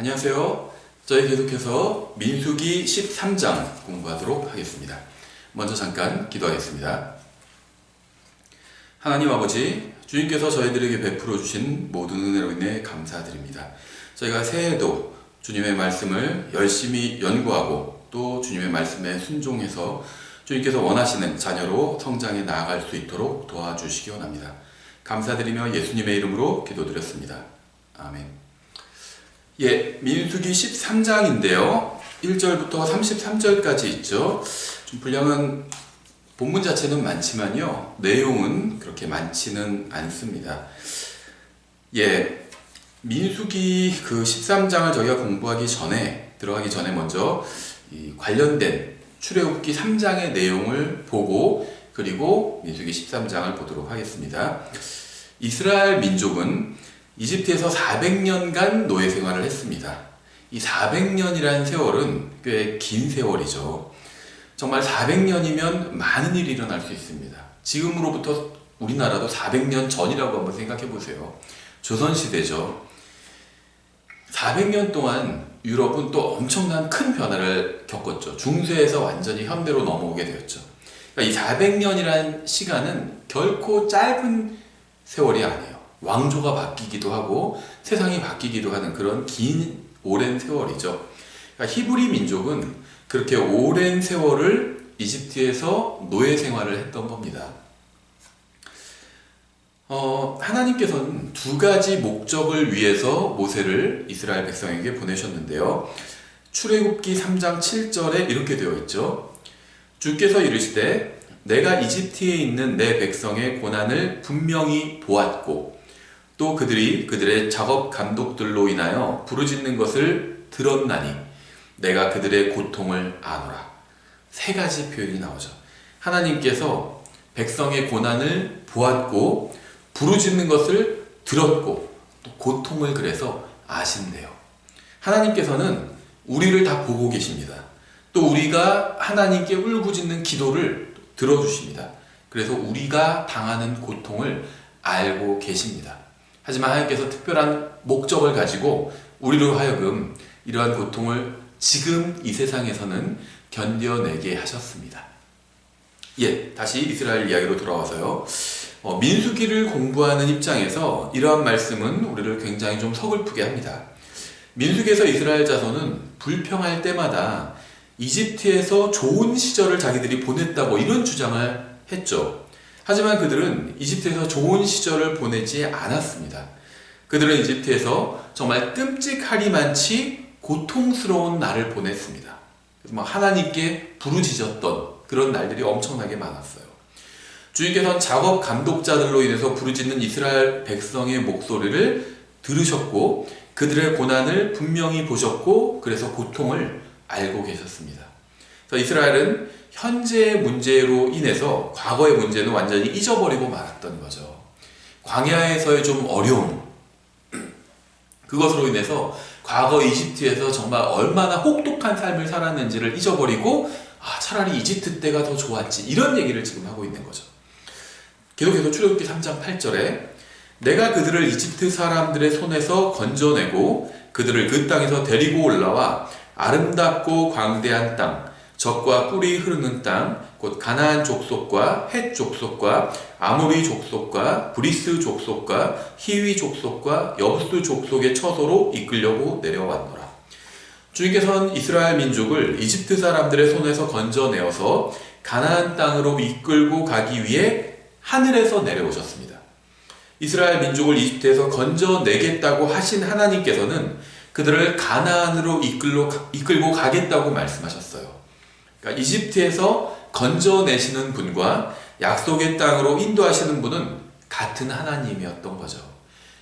안녕하세요. 저희 계속해서 민수기 13장 공부하도록 하겠습니다. 먼저 잠깐 기도하겠습니다. 하나님 아버지, 주님께서 저희들에게 베풀어 주신 모든 은혜로 인해 감사드립니다. 저희가 새해에도 주님의 말씀을 열심히 연구하고 또 주님의 말씀에 순종해서 주님께서 원하시는 자녀로 성장해 나아갈 수 있도록 도와주시기 원합니다. 감사드리며 예수님의 이름으로 기도드렸습니다. 아멘. 민수기 13장인데요. 1절부터 33절까지 있죠. 좀 분량은 본문 자체는 많지만요. 내용은 그렇게 많지는 않습니다. 민수기 그 13장을 저희가 들어가기 전에 먼저 이 관련된 출애굽기 3장의 내용을 보고 그리고 민수기 13장을 보도록 하겠습니다. 이스라엘 민족은 이집트에서 400년간 노예 생활을 했습니다. 이 400년이라는 세월은 꽤 긴 세월이죠. 정말 400년이면 많은 일이 일어날 수 있습니다. 지금으로부터 우리나라도 400년 전이라고 한번 생각해 보세요. 조선시대죠. 400년 동안 유럽은 또 엄청난 큰 변화를 겪었죠. 중세에서 완전히 현대로 넘어오게 되었죠. 그러니까 이 400년이라는 시간은 결코 짧은 세월이 아니에요. 왕조가 바뀌기도 하고 세상이 바뀌기도 하는 그런 긴 오랜 세월이죠. 그러니까 히브리 민족은 그렇게 오랜 세월을 이집트에서 노예 생활을 했던 겁니다. 하나님께서는 두 가지 목적을 위해서 모세를 이스라엘 백성에게 보내셨는데요. 출애굽기 3장 7절에 이렇게 되어 있죠. 주께서 이르시되 내가 이집트에 있는 내 백성의 고난을 분명히 보았고 또 그들의 작업 감독들로 인하여 부르짖는 것을 들었나니 내가 그들의 고통을 아노라. 세 가지 표현이 나오죠. 하나님께서 백성의 고난을 보았고 부르짖는 것을 들었고 또 고통을 그래서 아신대요. 하나님께서는 우리를 다 보고 계십니다. 또 우리가 하나님께 울부짖는 기도를 들어주십니다. 그래서 우리가 당하는 고통을 알고 계십니다. 하지만 하나님께서 특별한 목적을 가지고 우리로 하여금 이러한 고통을 지금 이 세상에서는 견뎌내게 하셨습니다. 다시 이스라엘 이야기로 돌아와서요. 민수기를 공부하는 입장에서 이러한 말씀은 우리를 굉장히 좀 서글프게 합니다. 민수기에서 이스라엘 자손은 불평할 때마다 이집트에서 좋은 시절을 자기들이 보냈다고 이런 주장을 했죠. 하지만 그들은 이집트에서 좋은 시절을 보내지 않았습니다. 그들은 이집트에서 정말 끔찍하리만치 고통스러운 날을 보냈습니다. 그래서 막 하나님께 부르짖었던 그런 날들이 엄청나게 많았어요. 주님께서는 작업 감독자들로 인해서 부르짖는 이스라엘 백성의 목소리를 들으셨고 그들의 고난을 분명히 보셨고 그래서 고통을 알고 계셨습니다. 그래서 이스라엘은 현재의 문제로 인해서 과거의 문제는 완전히 잊어버리고 말았던 거죠. 광야에서의 좀 어려움, 그것으로 인해서 과거 이집트에서 정말 얼마나 혹독한 삶을 살았는지를 잊어버리고 차라리 이집트 때가 더 좋았지 이런 얘기를 지금 하고 있는 거죠. 계속해서 출애굽기 3장 8절에 내가 그들을 이집트 사람들의 손에서 건져내고 그들을 그 땅에서 데리고 올라와 아름답고 광대한 땅 젖과 꿀이 흐르는 땅, 곧 가나안 족속과 헷 족속과 아모리 족속과 브리스 족속과 히위 족속과 여부스 족속의 처소로 이끌려고 내려왔노라. 주님께서는 이스라엘 민족을 이집트 사람들의 손에서 건져내어서 가나안 땅으로 이끌고 가기 위해 하늘에서 내려오셨습니다. 이스라엘 민족을 이집트에서 건져내겠다고 하신 하나님께서는 그들을 가나안으로 이끌고 가겠다고 말씀하셨어요. 그러니까 이집트에서 건져내시는 분과 약속의 땅으로 인도하시는 분은 같은 하나님이었던 거죠.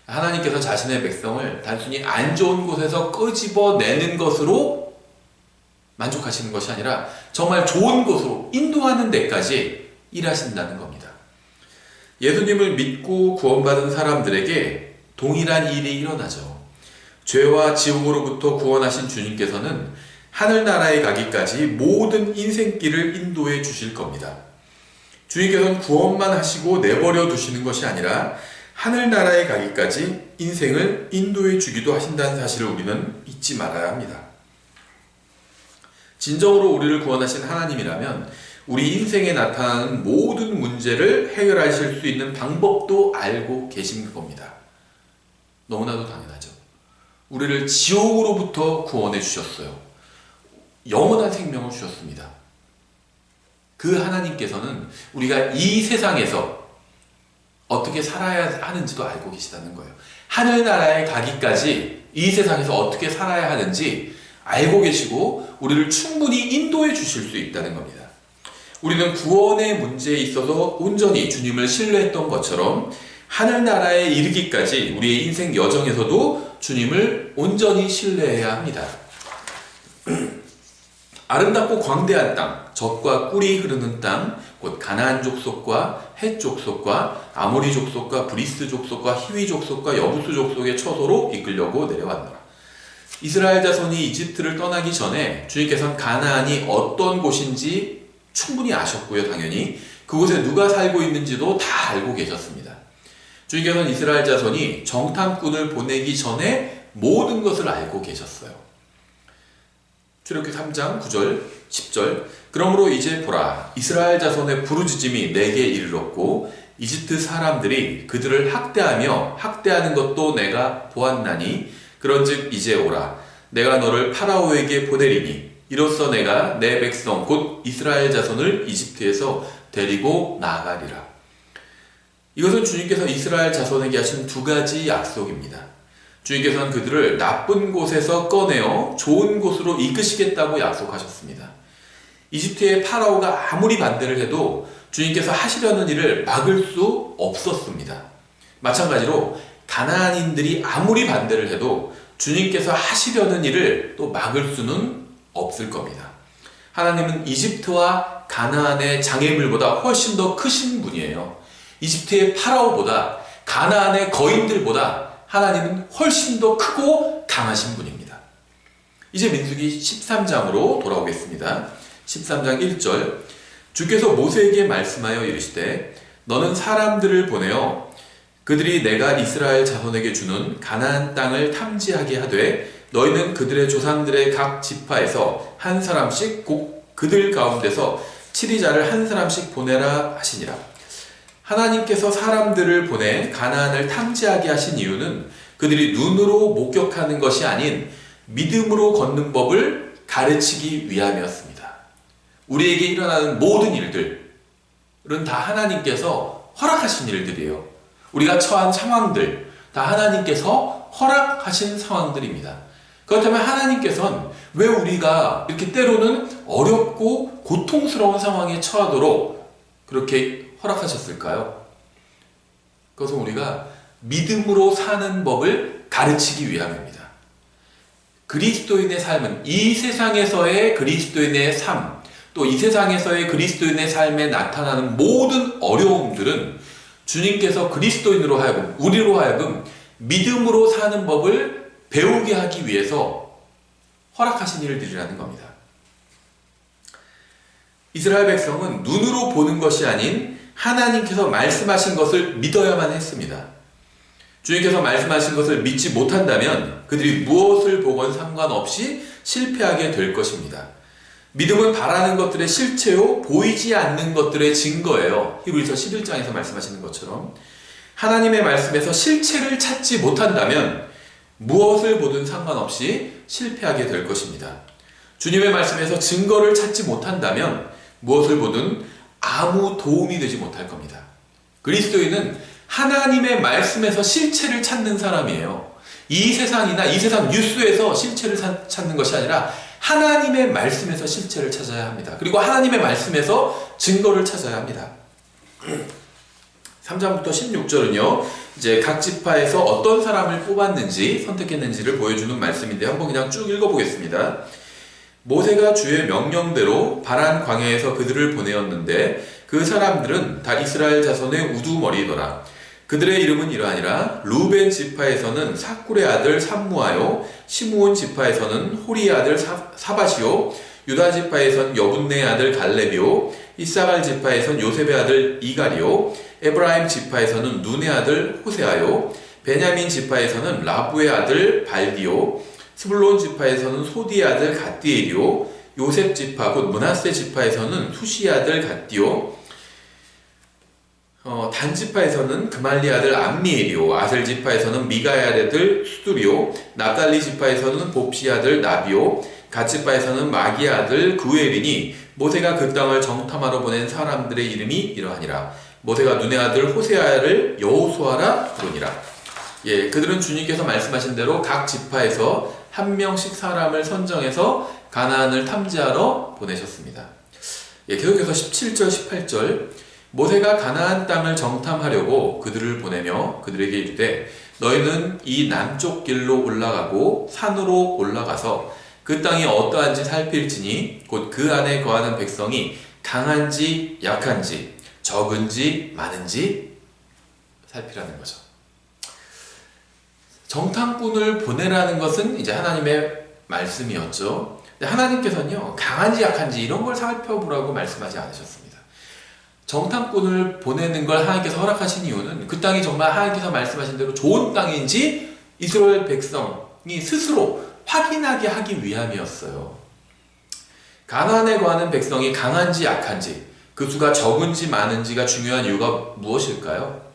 하나님께서 자신의 백성을 단순히 안 좋은 곳에서 끄집어내는 것으로 만족하시는 것이 아니라 정말 좋은 곳으로 인도하는 데까지 일하신다는 겁니다. 예수님을 믿고 구원받은 사람들에게 동일한 일이 일어나죠. 죄와 지옥으로부터 구원하신 주님께서는 하늘나라에 가기까지 모든 인생길을 인도해 주실 겁니다. 주님께서는 구원만 하시고 내버려 두시는 것이 아니라 하늘나라에 가기까지 인생을 인도해 주기도 하신다는 사실을 우리는 잊지 말아야 합니다. 진정으로 우리를 구원하신 하나님이라면 우리 인생에 나타나는 모든 문제를 해결하실 수 있는 방법도 알고 계신 겁니다. 너무나도 당연하죠. 우리를 지옥으로부터 구원해 주셨어요. 영원한 생명을 주셨습니다. 그 하나님께서는 우리가 이 세상에서 어떻게 살아야 하는지도 알고 계시다는 거예요. 하늘나라에 가기까지 이 세상에서 어떻게 살아야 하는지 알고 계시고 우리를 충분히 인도해 주실 수 있다는 겁니다. 우리는 구원의 문제에 있어서 온전히 주님을 신뢰했던 것처럼 하늘나라에 이르기까지 우리의 인생 여정에서도 주님을 온전히 신뢰해야 합니다. 아름답고 광대한 땅, 젖과 꿀이 흐르는 땅, 곧 가나안 족속과 헷 족속과 아모리 족속과 브리스 족속과 히위 족속과 여부수 족속의 처소로 이끌려고 내려왔노라. 이스라엘 자손이 이집트를 떠나기 전에 주님께서는 가나안이 어떤 곳인지 충분히 아셨고요. 당연히 그곳에 누가 살고 있는지도 다 알고 계셨습니다. 주님께서는 이스라엘 자손이 정탐꾼을 보내기 전에 모든 것을 알고 계셨어요. 출애굽기 3장 9절 10절 그러므로 이제 보라 이스라엘 자손의 부르짖음이 내게 이르렀고 이집트 사람들이 그들을 학대하며 학대하는 것도 내가 보았나니 그런즉 이제 오라 내가 너를 파라오에게 보내리니 이로써 내가 내 백성 곧 이스라엘 자손을 이집트에서 데리고 나가리라. 이것은 주님께서 이스라엘 자손에게 하신 두 가지 약속입니다. 주님께서는 그들을 나쁜 곳에서 꺼내어 좋은 곳으로 이끄시겠다고 약속하셨습니다. 이집트의 파라오가 아무리 반대를 해도 주님께서 하시려는 일을 막을 수 없었습니다. 마찬가지로 가나안인들이 아무리 반대를 해도 주님께서 하시려는 일을 또 막을 수는 없을 겁니다. 하나님은 이집트와 가나안의 장애물보다 훨씬 더 크신 분이에요. 이집트의 파라오보다 가나안의 거인들보다 하나님은 훨씬 더 크고 강하신 분입니다. 이제 민수기 13장으로 돌아오겠습니다. 13장 1절 주께서 모세에게 말씀하여 이르시되 너는 사람들을 보내어 그들이 내가 이스라엘 자손에게 주는 가나안 땅을 탐지하게 하되 너희는 그들의 조상들의 각 지파에서 한 사람씩 곧 그들 가운데서 치리자를 한 사람씩 보내라 하시니라. 하나님께서 사람들을 보내 가나안을 탐지하게 하신 이유는 그들이 눈으로 목격하는 것이 아닌 믿음으로 걷는 법을 가르치기 위함이었습니다. 우리에게 일어나는 모든 일들은 다 하나님께서 허락하신 일들이에요. 우리가 처한 상황들 다 하나님께서 허락하신 상황들입니다. 그렇다면 하나님께서는 왜 우리가 이렇게 때로는 어렵고 고통스러운 상황에 처하도록 그렇게 허락하셨을까요? 그것은 우리가 믿음으로 사는 법을 가르치기 위함입니다. 그리스도인의 삶은 이 세상에서의 그리스도인의 삶, 또 이 세상에서의 그리스도인의 삶에 나타나는 모든 어려움들은 주님께서 그리스도인으로 하여금, 우리로 하여금 믿음으로 사는 법을 배우게 하기 위해서 허락하신 일들이라는 겁니다. 이스라엘 백성은 눈으로 보는 것이 아닌 하나님께서 말씀하신 것을 믿어야만 했습니다. 주님께서 말씀하신 것을 믿지 못한다면 그들이 무엇을 보건 상관없이 실패하게 될 것입니다. 믿음은 바라는 것들의 실체요 보이지 않는 것들의 증거예요. 히브리서 11장에서 말씀하시는 것처럼 하나님의 말씀에서 실체를 찾지 못한다면 무엇을 보든 상관없이 실패하게 될 것입니다. 주님의 말씀에서 증거를 찾지 못한다면 무엇을 보든 아무 도움이 되지 못할 겁니다. 그리스도인은 하나님의 말씀에서 실체를 찾는 사람이에요. 이 세상이나 이 세상 뉴스에서 실체를 찾는 것이 아니라 하나님의 말씀에서 실체를 찾아야 합니다. 그리고 하나님의 말씀에서 증거를 찾아야 합니다. 3장부터 16절은요, 이제 각 지파에서 어떤 사람을 뽑았는지, 선택했는지를 보여주는 말씀인데 한번 그냥 쭉 읽어보겠습니다. 모세가 주의 명령대로 바란 광야에서 그들을 보내었는데 그 사람들은 다 이스라엘 자손의 우두머리더라. 그들의 이름은 이러하니라. 루벤 지파에서는 사꿀의 아들 삼무아요, 시므온 지파에서는 호리의 아들 사바시요, 유다 지파에서는 여분네의 아들 갈렙이요, 이사갈 지파에서는 요셉의 아들 이갈이요, 에브라임 지파에서는 눈의 아들 호세아요, 베냐민 지파에서는 라부의 아들 발디오, 스불론 지파에서는 소디의 아들 갓디엘이요, 요셉 지파 곧 므낫세 지파에서는 수시의 아들 갓디오, 단 지파에서는 그말리 아들 암미엘이요, 아셀 지파에서는 미가의 아들 수두리요, 납달리 지파에서는 봅시 아들 나비요, 갓 지파에서는 마기의 아들 그우엘이니 모세가 그 땅을 정탐하러 보낸 사람들의 이름이 이러하니라. 모세가 눈의 아들 호세아를 여호수아라 부르니라. 예, 그들은 주님께서 말씀하신 대로 각 지파에서 한 명씩 사람을 선정해서 가나안을 탐지하러 보내셨습니다. 예, 계속해서 17절, 18절 모세가 가나안 땅을 정탐하려고 그들을 보내며 그들에게 이르되 너희는 이 남쪽 길로 올라가고 산으로 올라가서 그 땅이 어떠한지 살필지니 곧 그 안에 거하는 백성이 강한지 약한지 적은지 많은지 살피라는 거죠. 정탐꾼을 보내라는 것은 이제 하나님의 말씀이었죠. 근데 하나님께서는요, 강한지 약한지 이런 걸 살펴보라고 말씀하지 않으셨습니다. 정탐꾼을 보내는 걸 하나님께서 허락하신 이유는 그 땅이 정말 하나님께서 말씀하신 대로 좋은 땅인지 이스라엘 백성이 스스로 확인하게 하기 위함이었어요. 가나안에 거하는 백성이 강한지 약한지 그 수가 적은지 많은지가 중요한 이유가 무엇일까요?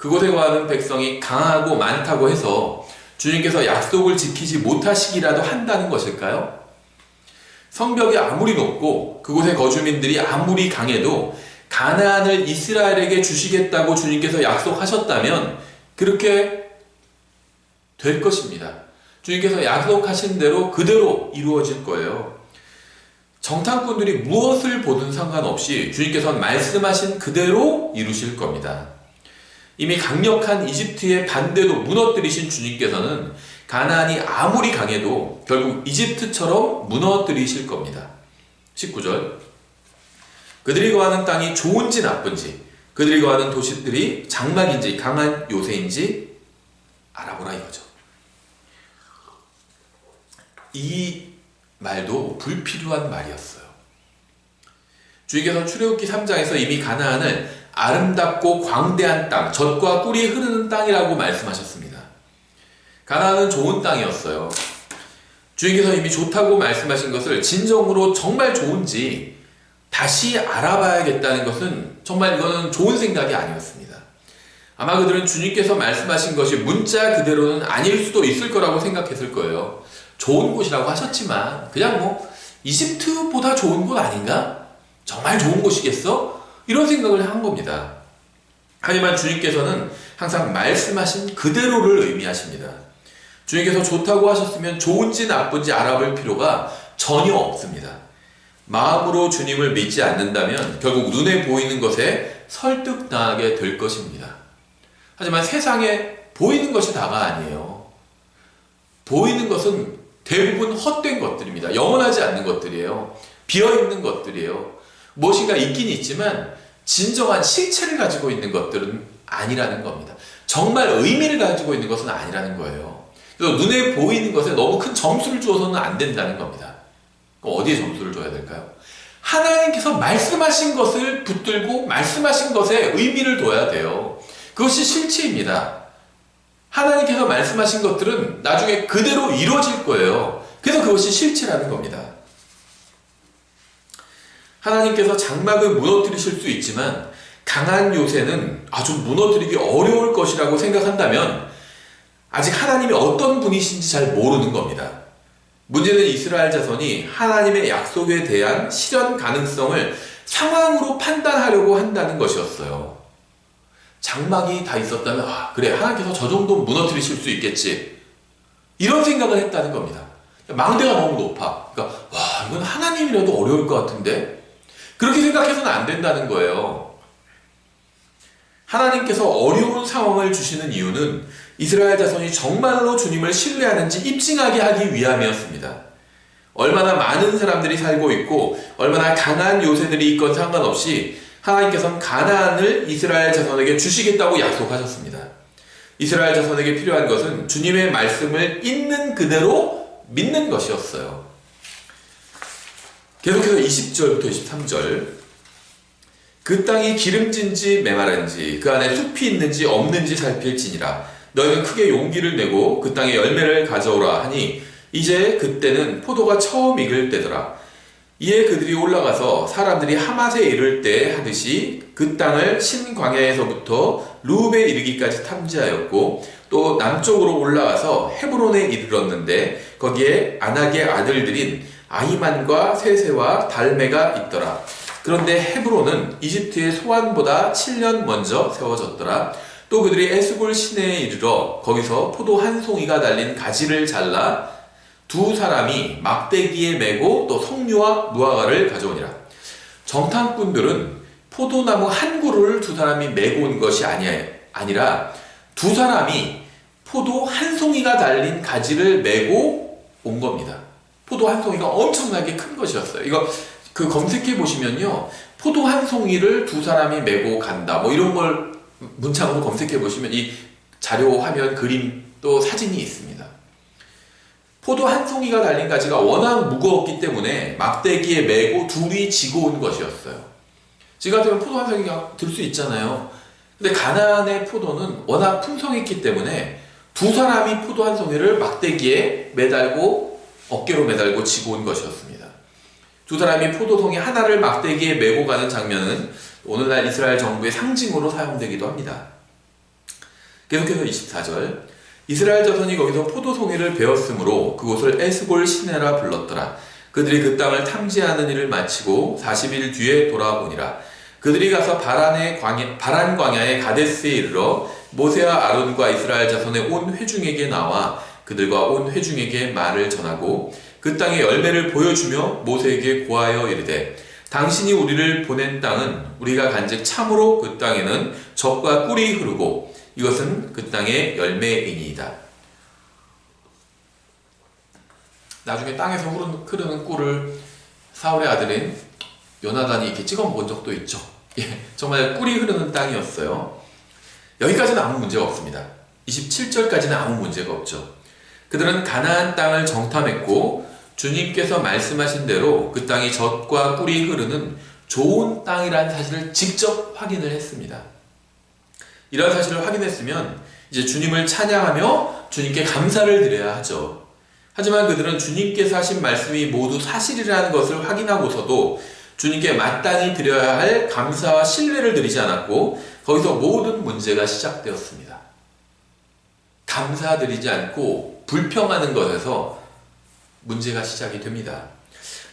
그곳에 거하는 백성이 강하고 많다고 해서 주님께서 약속을 지키지 못하시기라도 한다는 것일까요? 성벽이 아무리 높고 그곳의 거주민들이 아무리 강해도 가나안을 이스라엘에게 주시겠다고 주님께서 약속하셨다면 그렇게 될 것입니다. 주님께서 약속하신 대로 그대로 이루어질 거예요. 정탐꾼들이 무엇을 보든 상관없이 주님께서는 말씀하신 그대로 이루실 겁니다. 이미 강력한 이집트의 반대도 무너뜨리신 주님께서는 가나안이 아무리 강해도 결국 이집트처럼 무너뜨리실 겁니다. 19절 그들이 거하는 땅이 좋은지 나쁜지 그들이 거하는 도시들이 장막인지 강한 요새인지 알아보라 이거죠. 이 말도 불필요한 말이었어요. 주님께서 출애굽기 3장에서 이미 가나안을 아름답고 광대한 땅, 젖과 꿀이 흐르는 땅이라고 말씀하셨습니다. 가나안은 좋은 땅이었어요. 주님께서 이미 좋다고 말씀하신 것을 진정으로 정말 좋은지 다시 알아봐야겠다는 것은 정말 이거는 좋은 생각이 아니었습니다. 아마 그들은 주님께서 말씀하신 것이 문자 그대로는 아닐 수도 있을 거라고 생각했을 거예요. 좋은 곳이라고 하셨지만 그냥 이집트보다 좋은 곳 아닌가? 정말 좋은 곳이겠어? 이런 생각을 한 겁니다. 하지만 주님께서는 항상 말씀하신 그대로를 의미하십니다. 주님께서 좋다고 하셨으면 좋은지 나쁜지 알아볼 필요가 전혀 없습니다. 마음으로 주님을 믿지 않는다면 결국 눈에 보이는 것에 설득당하게 될 것입니다. 하지만 세상에 보이는 것이 다가 아니에요. 보이는 것은 대부분 헛된 것들입니다. 영원하지 않는 것들이에요. 비어있는 것들이에요. 무엇인가 있긴 있지만 진정한 실체를 가지고 있는 것들은 아니라는 겁니다. 정말 의미를 가지고 있는 것은 아니라는 거예요. 그래서 눈에 보이는 것에 너무 큰 점수를 주어서는 안 된다는 겁니다. 그럼 어디에 점수를 줘야 될까요? 하나님께서 말씀하신 것을 붙들고 말씀하신 것에 의미를 둬야 돼요. 그것이 실체입니다. 하나님께서 말씀하신 것들은 나중에 그대로 이루어질 거예요. 그래서 그것이 실체라는 겁니다. 하나님께서 장막을 무너뜨리실 수 있지만 강한 요새는 아주 무너뜨리기 어려울 것이라고 생각한다면 아직 하나님이 어떤 분이신지 잘 모르는 겁니다. 문제는 이스라엘 자손이 하나님의 약속에 대한 실현 가능성을 상황으로 판단하려고 한다는 것이었어요. 장막이 다 있었다면 그래 하나님께서 저 정도 무너뜨리실 수 있겠지 이런 생각을 했다는 겁니다. 망대가 너무 높아. 그러니까 이건 하나님이라도 어려울 것 같은데 그렇게 생각해서는 안 된다는 거예요. 하나님께서 어려운 상황을 주시는 이유는 이스라엘 자손이 정말로 주님을 신뢰하는지 입증하게 하기 위함이었습니다. 얼마나 많은 사람들이 살고 있고 얼마나 강한 요새들이 있건 상관없이 하나님께서는 가나안을 이스라엘 자손에게 주시겠다고 약속하셨습니다. 이스라엘 자손에게 필요한 것은 주님의 말씀을 있는 그대로 믿는 것이었어요. 계속해서 20절부터 23절 그 땅이 기름진지 메마른지 그 안에 숲이 있는지 없는지 살필지니라. 너희는 크게 용기를 내고 그 땅의 열매를 가져오라 하니 이제 그때는 포도가 처음 익을 때더라. 이에 그들이 올라가서 사람들이 하맛에 이를 때 하듯이 그 땅을 신광야에서부터 루벤에 이르기까지 탐지하였고 또 남쪽으로 올라가서 헤브론에 이르렀는데 거기에 아낙의 아들들인 아히만과 세세와 달메가 있더라. 그런데 헤브론은 이집트의 소안보다 7년 먼저 세워졌더라. 또 그들이 에스골 시내에 이르러 거기서 포도 한 송이가 달린 가지를 잘라 두 사람이 막대기에 메고 또 석류와 무화과를 가져오니라. 정탐꾼들은 포도나무 한 그루를 두 사람이 메고 온 것이 아니라 두 사람이 포도 한 송이가 달린 가지를 메고 온 겁니다. 포도 한 송이가 엄청나게 큰 것이었어요. 이거 검색해 보시면요, 포도 한 송이를 두 사람이 메고 간다 뭐 이런 걸 문창으로 검색해 보시면 이 자료 화면 그림 또 사진이 있습니다. 포도 한 송이가 달린 가지가 워낙 무거웠기 때문에 막대기에 메고 둘이 지고 온 것이었어요. 지금 같으면 포도 한 송이가 들 수 있잖아요. 근데 가나안의 포도는 워낙 풍성했기 때문에 두 사람이 포도 한 송이를 막대기에 매달고 어깨로 매달고 지고 온 것이었습니다. 두 사람이 포도송이 하나를 막대기에 메고 가는 장면은 오늘날 이스라엘 정부의 상징으로 사용되기도 합니다. 계속해서 24절, 이스라엘 자손이 거기서 포도송이를 베었으므로 그곳을 에스골 시내라 불렀더라. 그들이 그 땅을 탐지하는 일을 마치고 40일 뒤에 돌아오니라. 그들이 가서 바란 광야의 가데스에 이르러 모세와 아론과 이스라엘 자손의 온 회중에게 나와 그들과 온 회중에게 말을 전하고 그 땅의 열매를 보여주며 모세에게 고하여 이르되 당신이 우리를 보낸 땅은 우리가 간즉 참으로 그 땅에는 젖과 꿀이 흐르고 이것은 그 땅의 열매이니이다. 나중에 땅에서 흐르는 꿀을 사울의 아들인 요나단이 이렇게 찍어 먹은 적도 있죠. 정말 꿀이 흐르는 땅이었어요. 여기까지는 아무 문제가 없습니다. 27절까지는 아무 문제가 없죠. 그들은 가나안 땅을 정탐했고 주님께서 말씀하신 대로 그 땅이 젖과 꿀이 흐르는 좋은 땅이라는 사실을 직접 확인을 했습니다. 이런 사실을 확인했으면 이제 주님을 찬양하며 주님께 감사를 드려야 하죠. 하지만 그들은 주님께서 하신 말씀이 모두 사실이라는 것을 확인하고서도 주님께 마땅히 드려야 할 감사와 신뢰를 드리지 않았고 거기서 모든 문제가 시작되었습니다. 감사드리지 않고 불평하는 것에서 문제가 시작이 됩니다.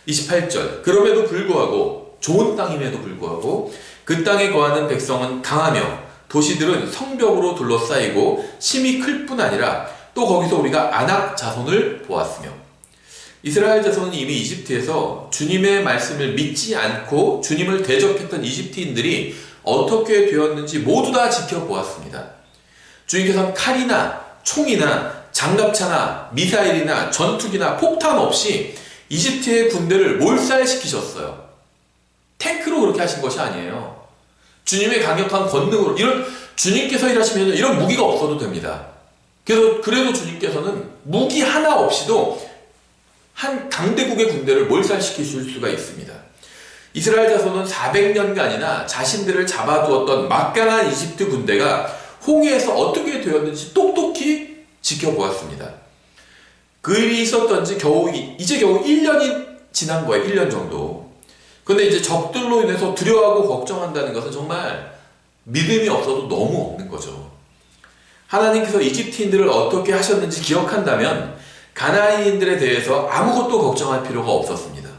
28절, 그럼에도 불구하고 좋은 땅임에도 불구하고 그 땅에 거하는 백성은 강하며 도시들은 성벽으로 둘러싸이고 심이 클 뿐 아니라 또 거기서 우리가 아낙 자손을 보았으며 이스라엘 자손은 이미 이집트에서 주님의 말씀을 믿지 않고 주님을 대적했던 이집트인들이 어떻게 되었는지 모두 다 지켜보았습니다. 주님께서는 칼이나 총이나 장갑차나 미사일이나 전투기나 폭탄 없이 이집트의 군대를 몰살시키셨어요. 탱크로 그렇게 하신 것이 아니에요. 주님의 강력한 권능으로, 주님께서 일하시면 이런 무기가 없어도 됩니다. 그래도 주님께서는 무기 하나 없이도 한 강대국의 군대를 몰살시키실 수가 있습니다. 이스라엘 자손은 400년간이나 자신들을 잡아두었던 막강한 이집트 군대가 홍해에서 어떻게 되었는지 똑똑히 지켜보았습니다. 그 일이 있었던지 이제 겨우 1년이 지난 거예요. 1년 정도. 근데 이제 적들로 인해서 두려워하고 걱정한다는 것은 정말 믿음이 없어도 너무 없는 거죠. 하나님께서 이집트인들을 어떻게 하셨는지 기억한다면 가나안인들에 대해서 아무것도 걱정할 필요가 없었습니다.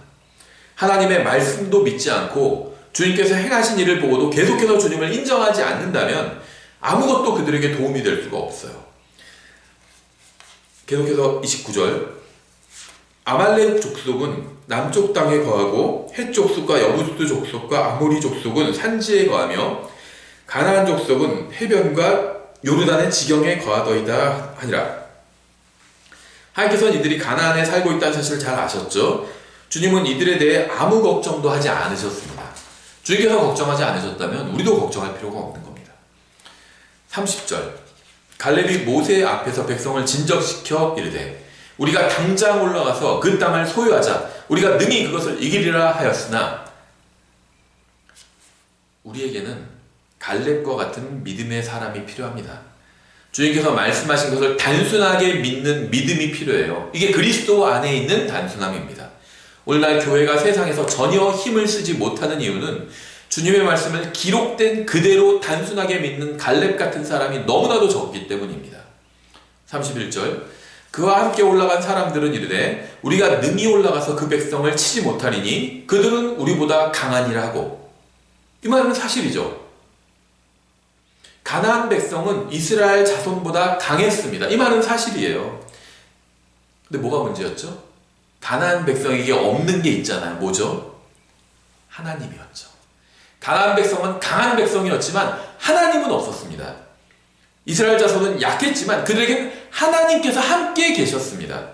하나님의 말씀도 믿지 않고 주님께서 행하신 일을 보고도 계속해서 주님을 인정하지 않는다면 아무것도 그들에게 도움이 될 수가 없어요. 계속해서 29절, 아말렉 족속은 남쪽 땅에 거하고 헷 족속과 여부스 족속과 아모리 족속은 산지에 거하며 가나안 족속은 해변과 요르단의 지경에 거하더이다 하니라. 하나님께서는 이들이 가나안에 살고 있다는 사실을 잘 아셨죠. 주님은 이들에 대해 아무 걱정도 하지 않으셨습니다. 주님께서 걱정하지 않으셨다면 우리도 걱정할 필요가 없는 겁니다. 30절, 갈렙이 모세 앞에서 백성을 진정시켜 이르되 우리가 당장 올라가서 그 땅을 소유하자. 우리가 능히 그것을 이기리라 하였으나 우리에게는 갈렙과 같은 믿음의 사람이 필요합니다. 주님께서 말씀하신 것을 단순하게 믿는 믿음이 필요해요. 이게 그리스도 안에 있는 단순함입니다. 오늘날 교회가 세상에서 전혀 힘을 쓰지 못하는 이유는 주님의 말씀을 기록된 그대로 단순하게 믿는 갈렙 같은 사람이 너무나도 적기 때문입니다. 31절, 그와 함께 올라간 사람들은 이르되 우리가 능히 올라가서 그 백성을 치지 못하리니 그들은 우리보다 강하니라 하고. 이 말은 사실이죠. 가나안 백성은 이스라엘 자손보다 강했습니다. 이 말은 사실이에요. 근데 뭐가 문제였죠? 가나안 백성에게 없는 게 있잖아요. 뭐죠? 하나님이었죠. 가나안 백성은 강한 백성이었지만 하나님은 없었습니다. 이스라엘 자손은 약했지만 그들에게는 하나님께서 함께 계셨습니다.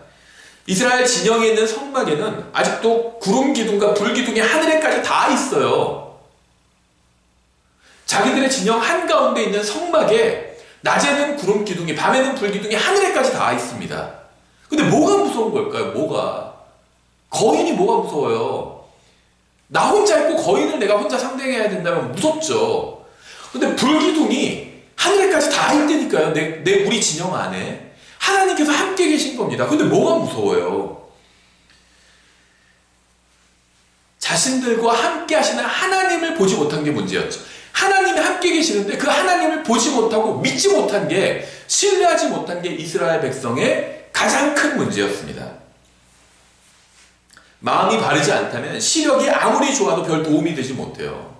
이스라엘 진영에 있는 성막에는 아직도 구름 기둥과 불 기둥이 하늘에까지 다 있어요. 자기들의 진영 한가운데 있는 성막에 낮에는 구름 기둥이, 밤에는 불 기둥이 하늘에까지 다 있습니다. 근데 뭐가 무서운 걸까요? 거인이 뭐가 무서워요? 나 혼자 있고 거인을 내가 혼자 상대해야 된다면 무섭죠. 근데 불기둥이 하늘에까지 다 있다니까요. 우리 진영 안에 하나님께서 함께 계신 겁니다. 근데 뭐가 무서워요? 자신들과 함께 하시는 하나님을 보지 못한 게 문제였죠. 하나님이 함께 계시는데 그 하나님을 보지 못하고 믿지 못한 게, 신뢰하지 못한 게 이스라엘 백성의 가장 큰 문제였습니다. 마음이 바르지 않다면 시력이 아무리 좋아도 별 도움이 되지 못해요.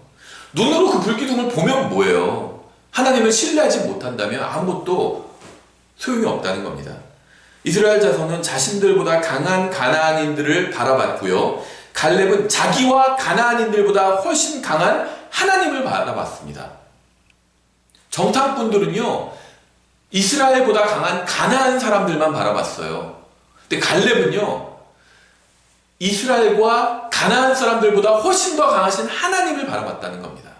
눈으로 그 불기둥을 보면 뭐예요? 하나님을 신뢰하지 못한다면 아무것도 소용이 없다는 겁니다. 이스라엘 자손은 자신들보다 강한 가나안인들을 바라봤고요. 갈렙은 자기와 가나안인들보다 훨씬 강한 하나님을 바라봤습니다. 정탐꾼들은요, 이스라엘보다 강한 가나안 사람들만 바라봤어요. 근데 갈렙은요, 이스라엘과 가나안 사람들보다 훨씬 더 강하신 하나님을 바라봤다는 겁니다.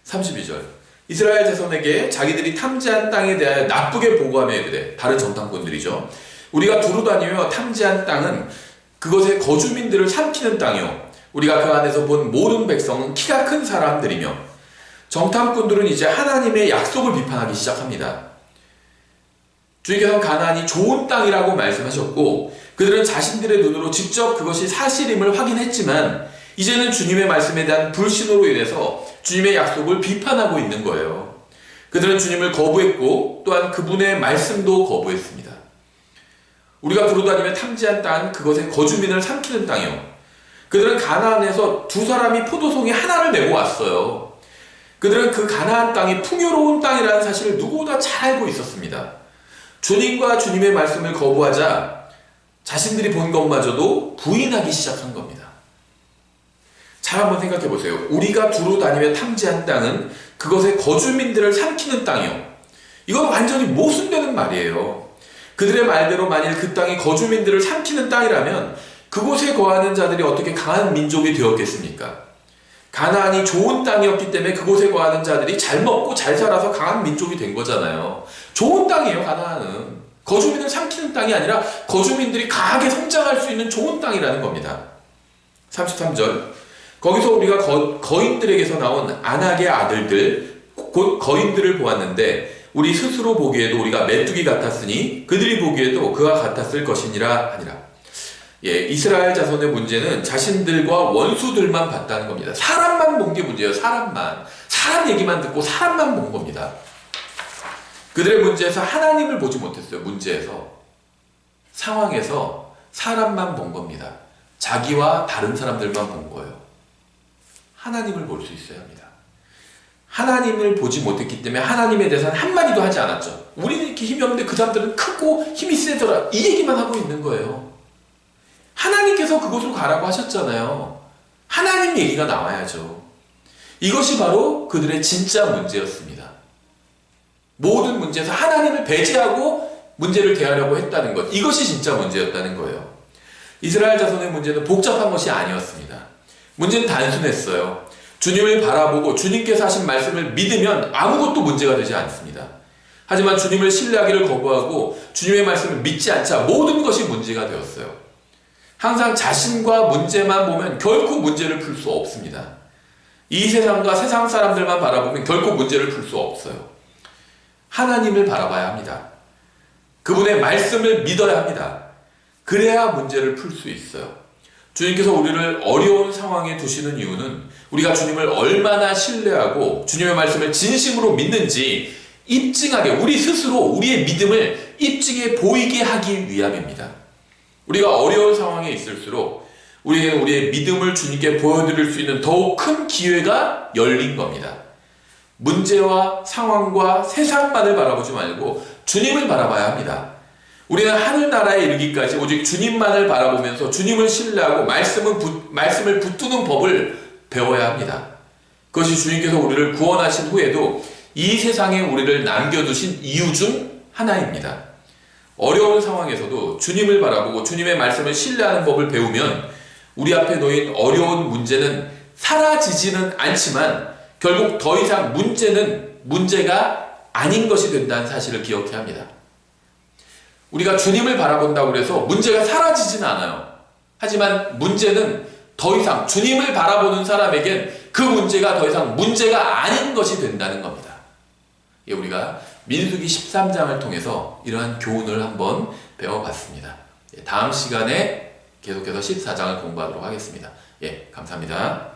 32절, 이스라엘 자손에게 자기들이 탐지한 땅에 대하여 나쁘게 보고하며 이르되, 다른 정탐꾼들이죠. 우리가 두루 다니며 탐지한 땅은 그것의 거주민들을 삼키는 땅이요, 우리가 그 안에서 본 모든 백성은 키가 큰 사람들이며. 정탐꾼들은 이제 하나님의 약속을 비판하기 시작합니다. 주님께서는 가나안이 좋은 땅이라고 말씀하셨고 그들은 자신들의 눈으로 직접 그것이 사실임을 확인했지만 이제는 주님의 말씀에 대한 불신으로 인해서 주님의 약속을 비판하고 있는 거예요. 그들은 주님을 거부했고 또한 그분의 말씀도 거부했습니다. 우리가 두루다니며 탐지한 땅은 그것의 거주민을 삼키는 땅이요, 그들은 가나안에서 두 사람이 포도송이 하나를 메고 왔어요. 그들은 그 가나안 땅이 풍요로운 땅이라는 사실을 누구보다 잘 알고 있었습니다. 주님과 주님의 말씀을 거부하자 자신들이 본 것마저도 부인하기 시작한 겁니다. 잘 한번 생각해 보세요. 우리가 두루 다니며 탐지한 땅은 그것의 거주민들을 삼키는 땅이요. 이건 완전히 모순되는 말이에요. 그들의 말대로 만일 그 땅이 거주민들을 삼키는 땅이라면 그곳에 거하는 자들이 어떻게 강한 민족이 되었겠습니까? 가나안이 좋은 땅이었기 때문에 그곳에 거하는 자들이 잘 먹고 잘 살아서 강한 민족이 된 거잖아요. 좋은 땅이에요, 가나안은. 거주민을 삼키는 땅이 아니라 거주민들이 강하게 성장할 수 있는 좋은 땅이라는 겁니다. 33절, 거기서 우리가 거인들에게서 나온 아낙의 아들들 곧 거인들을 보았는데 우리 스스로 보기에도 우리가 메뚜기 같았으니 그들이 보기에도 그와 같았을 것이니라 하니라. 이스라엘 자손의 문제는 자신들과 원수들만 봤다는 겁니다. 사람만 본 게 문제예요. 사람 얘기만 듣고 사람만 본 겁니다. 그들의 문제에서 하나님을 보지 못했어요. 상황에서 사람만 본 겁니다. 자기와 다른 사람들만 본 거예요. 하나님을 볼 수 있어야 합니다. 하나님을 보지 못했기 때문에 하나님에 대해서는 한마디도 하지 않았죠. 우리는 이렇게 힘이 없는데 그 사람들은 크고 힘이 세더라, 이 얘기만 하고 있는 거예요. 하나님께서 그곳으로 가라고 하셨잖아요. 하나님 얘기가 나와야죠. 이것이 바로 그들의 진짜 문제였습니다. 모든 문제에서 하나님을 배제하고 문제를 대하려고 했다는 것, 이것이 진짜 문제였다는 거예요. 이스라엘 자손의 문제는 복잡한 것이 아니었습니다. 문제는 단순했어요. 주님을 바라보고 주님께서 하신 말씀을 믿으면 아무것도 문제가 되지 않습니다. 하지만 주님을 신뢰하기를 거부하고 주님의 말씀을 믿지 않자 모든 것이 문제가 되었어요. 항상 자신과 문제만 보면 결코 문제를 풀 수 없습니다. 이 세상과 세상 사람들만 바라보면 결코 문제를 풀 수 없어요. 하나님을 바라봐야 합니다. 그분의 말씀을 믿어야 합니다. 그래야 문제를 풀 수 있어요. 주님께서 우리를 어려운 상황에 두시는 이유는 우리가 주님을 얼마나 신뢰하고 주님의 말씀을 진심으로 믿는지 입증하게, 우리 스스로 우리의 믿음을 입증해 보이게 하기 위함입니다. 우리가 어려운 상황에 있을수록 우리에게는 우리의 믿음을 주님께 보여드릴 수 있는 더욱 큰 기회가 열린 겁니다. 문제와 상황과 세상만을 바라보지 말고 주님을 바라봐야 합니다. 우리는 하늘나라에 이르기까지 오직 주님만을 바라보면서 주님을 신뢰하고 말씀을 붙드는 법을 배워야 합니다. 그것이 주님께서 우리를 구원하신 후에도 이 세상에 우리를 남겨두신 이유 중 하나입니다. 어려운 상황에서도 주님을 바라보고 주님의 말씀을 신뢰하는 법을 배우면 우리 앞에 놓인 어려운 문제는 사라지지는 않지만 결국 더 이상 문제는 문제가 아닌 것이 된다는 사실을 기억해야 합니다. 우리가 주님을 바라본다고 해서 문제가 사라지지는 않아요. 하지만 문제는 더 이상 주님을 바라보는 사람에겐 그 문제가 더 이상 문제가 아닌 것이 된다는 겁니다. 우리가 민수기 13장을 통해서 이러한 교훈을 한번 배워봤습니다. 다음 시간에 계속해서 14장을 공부하도록 하겠습니다. 감사합니다.